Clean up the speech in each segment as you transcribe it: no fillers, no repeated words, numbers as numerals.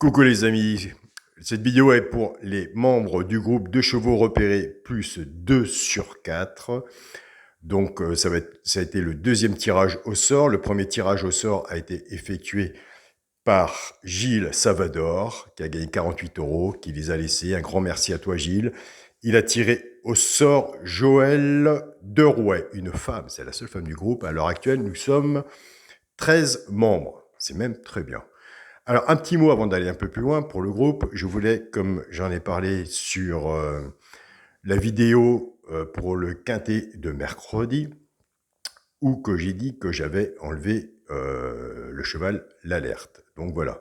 Coucou les amis, cette vidéo est pour les membres du groupe 2 chevaux repérés plus 2 sur 4. Donc ça a été le deuxième tirage au sort. Le premier tirage au sort a été effectué par Gilles Savador, qui a gagné 48 €, qui les a laissés. Un grand merci à toi Gilles. Il a tiré au sort Joëlle Derouet, une femme, c'est la seule femme du groupe. À l'heure actuelle, nous sommes 13 membres, c'est même très bien. Alors, un petit mot avant d'aller un peu plus loin pour le groupe. Je voulais, comme j'en ai parlé sur la vidéo pour le quintet de mercredi, où que j'ai dit que j'avais enlevé le cheval l'alerte. Donc voilà.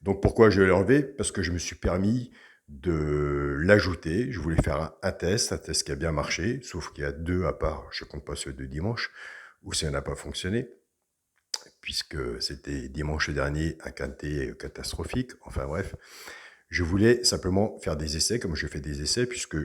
Donc pourquoi je l'ai enlevé? Parce que je me suis permis de l'ajouter. Je voulais faire un test qui a bien marché, sauf qu'il y a deux à part, je ne compte pas ceux de dimanche, où ça n'a pas fonctionné, puisque c'était dimanche dernier un quintet catastrophique. Enfin bref, je voulais simplement faire des essais, comme je fais des essais, puisque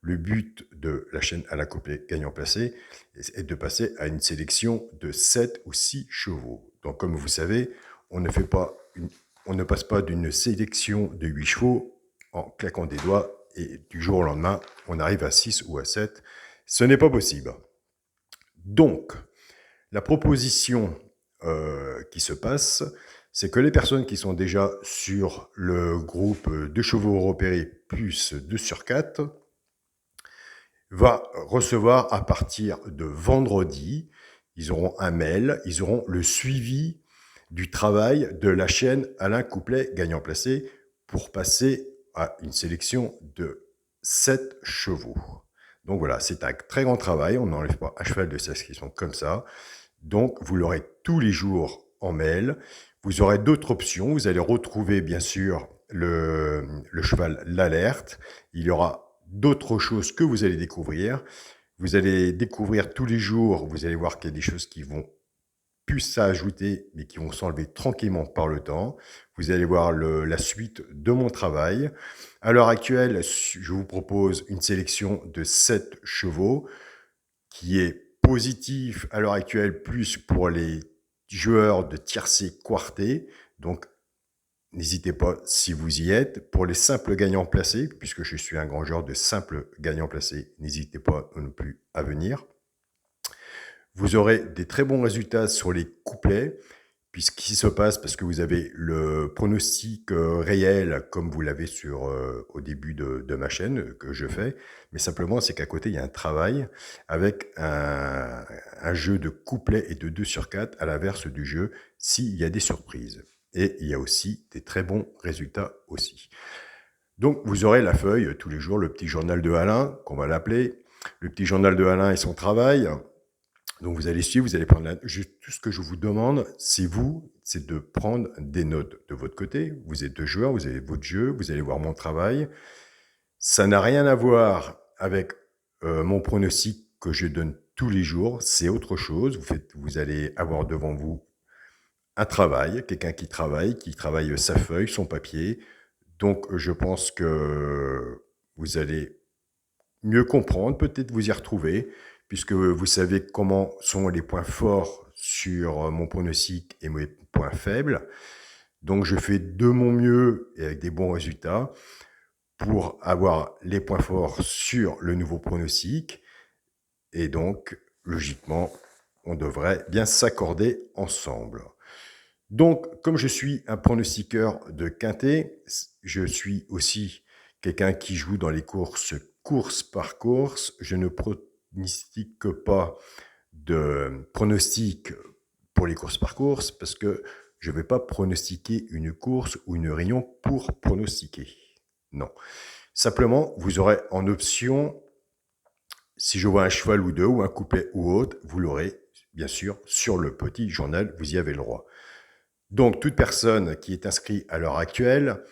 le but de la chaîne Alain Copé gagnant placé est de passer à une sélection de 7 ou 6 chevaux. Donc comme vous savez, on ne passe pas d'une sélection de 8 chevaux en claquant des doigts et du jour au lendemain, on arrive à 6 ou à 7. Ce n'est pas possible. Donc, la proposition qui se passe, c'est que les personnes qui sont déjà sur le groupe 2 chevaux repérés plus 2 sur 4 va recevoir à partir de vendredi, ils auront un mail, ils auront le suivi du travail de la chaîne Alain Couplet gagnant placé pour passer à une sélection de 7 chevaux. Donc voilà, c'est un très grand travail, on n'enlève pas à cheval de sa sélection comme ça. Donc, vous l'aurez tous les jours en mail. Vous aurez d'autres options. Vous allez retrouver, bien sûr, le cheval l'alerte. Il y aura d'autres choses que vous allez découvrir. Vous allez découvrir tous les jours, vous allez voir qu'il y a des choses qui vont plus s'ajouter, mais qui vont s'enlever tranquillement par le temps. Vous allez voir la suite de mon travail. À l'heure actuelle, je vous propose une sélection de 7 chevaux qui est positif à l'heure actuelle plus pour les joueurs de tiercé quarté. Donc, n'hésitez pas si vous y êtes. Pour les simples gagnants placés, puisque je suis un grand joueur de simples gagnants placés, n'hésitez pas non plus à venir. Vous aurez des très bons résultats sur les couplets, puisqu'il se passe, parce que vous avez le pronostic réel, comme vous l'avez sur au début de ma chaîne, que je fais, mais simplement, c'est qu'à côté, il y a un travail avec un jeu de couplets et de 2 sur 4 à l'inverse du jeu, s'il y a des surprises. Et il y a aussi des très bons résultats aussi. Donc, vous aurez la feuille tous les jours, le petit journal de Alain, qu'on va l'appeler, le petit journal de Alain et son travail. Donc, vous allez suivre, vous allez prendre tout ce que je vous demande, c'est de prendre des notes de votre côté. Vous êtes deux joueurs, vous avez votre jeu, vous allez voir mon travail. Ça n'a rien à voir avec mon pronostic que je donne tous les jours, c'est autre chose. Vous allez avoir devant vous un travail, quelqu'un qui travaille sa feuille, son papier. Donc, je pense que vous allez mieux comprendre, peut-être vous y retrouver, puisque vous savez comment sont les points forts sur mon pronostic et mes points faibles. Donc, je fais de mon mieux et avec des bons résultats pour avoir les points forts sur le nouveau pronostic. Et donc, logiquement, on devrait bien s'accorder ensemble. Donc, comme je suis un pronostiqueur de quintet, je suis aussi quelqu'un qui joue dans les course par course. Je ne pronostique pas de pronostic pour les courses par course parce que je ne vais pas pronostiquer une course ou une réunion pour pronostiquer. Non. Simplement, vous aurez en option, si je vois un cheval ou deux, ou un couplet ou autre, vous l'aurez, bien sûr, sur le petit journal, vous y avez le droit. Donc, toute personne qui est inscrite à l'heure actuelle,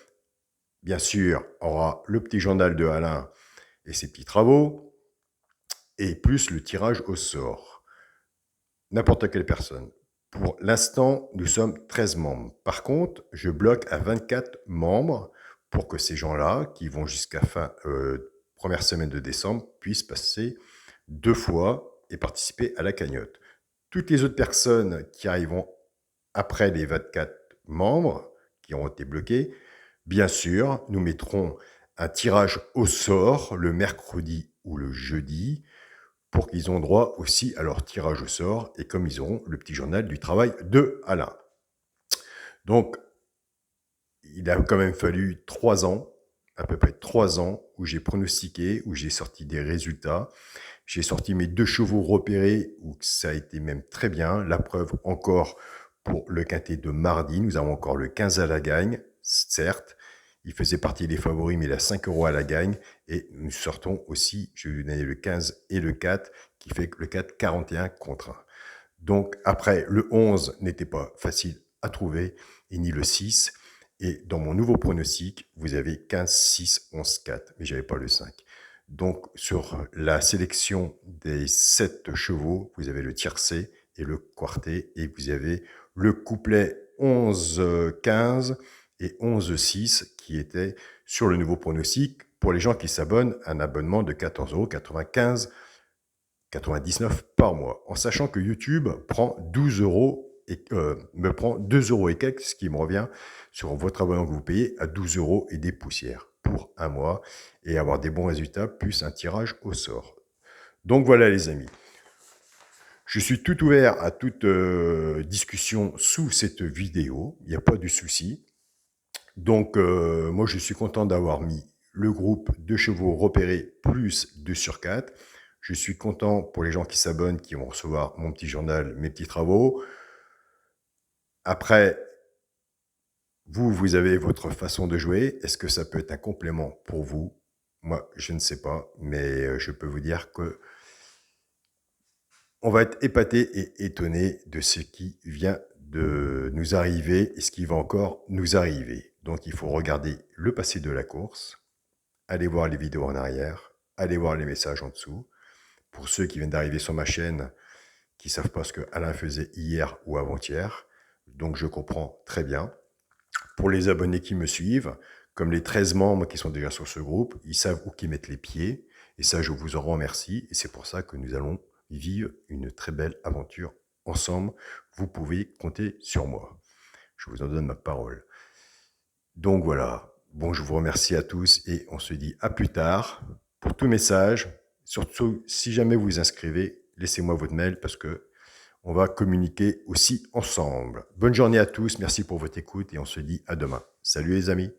bien sûr, aura le petit journal de Alain et ses petits travaux, et plus le tirage au sort. N'importe quelle personne. Pour l'instant, nous sommes 13 membres. Par contre, je bloque à 24 membres pour que ces gens-là, qui vont jusqu'à première semaine de décembre, puissent passer 2 fois et participer à la cagnotte. Toutes les autres personnes qui arriveront après les 24 membres, qui ont été bloqués. Bien sûr, nous mettrons un tirage au sort le mercredi ou le jeudi pour qu'ils aient droit aussi à leur tirage au sort et comme ils auront le petit journal du travail de Alain. Donc, il a quand même fallu 3 ans, à peu près 3 ans, où j'ai pronostiqué, où j'ai sorti des résultats. J'ai sorti mes 2 chevaux repérés, où ça a été même très bien. La preuve encore pour le quintet de mardi. Nous avons encore le 15 à la gagne, certes. Il faisait partie des favoris, mais il a 5 € à la gagne. Et nous sortons aussi, je vais vous donner le 15 et le 4, qui fait que le 4, 41 contre 1. Donc après, le 11 n'était pas facile à trouver, et ni le 6. Et dans mon nouveau pronostic, vous avez 15, 6, 11, 4, mais j'avais pas le 5. Donc sur la sélection des 7 chevaux, vous avez le tiercé et le quartet, et vous avez le couplet 11, 15 et 11, 6 qui était sur le nouveau pronostic pour les gens qui s'abonnent, un abonnement de 14,95 99 par mois, en sachant que YouTube prend 12 € et me prend 2 € et quelques, ce qui me revient sur votre abonnement que vous payez à 12 € et des poussières pour un mois et avoir des bons résultats plus un tirage au sort. Donc voilà les amis. Je suis tout ouvert à toute discussion sous cette vidéo, il n'y a pas de souci. Donc moi je suis content d'avoir mis le groupe de chevaux repérés plus 2 sur 4. Je suis content pour les gens qui s'abonnent, qui vont recevoir mon petit journal, mes petits travaux. Après, vous avez votre façon de jouer. Est-ce que ça peut être un complément pour vous? Moi, je ne sais pas, mais je peux vous dire que on va être épaté et étonné de ce qui vient de nous arriver et ce qui va encore nous arriver. Donc, il faut regarder le passé de la course, aller voir les vidéos en arrière, aller voir les messages en dessous. Pour ceux qui viennent d'arriver sur ma chaîne, qui ne savent pas ce que Alain faisait hier ou avant-hier, donc je comprends très bien. Pour les abonnés qui me suivent, comme les 13 membres qui sont déjà sur ce groupe, ils savent où qu'ils mettent les pieds, et ça je vous en remercie, et c'est pour ça que nous allons vivre une très belle aventure ensemble. Vous pouvez compter sur moi. Je vous en donne ma parole. Donc voilà, bon, je vous remercie à tous, et on se dit à plus tard. Pour tout message, surtout si jamais vous vous inscrivez, laissez-moi votre mail parce que on va communiquer aussi ensemble. Bonne journée à tous, merci pour votre écoute et on se dit à demain. Salut les amis.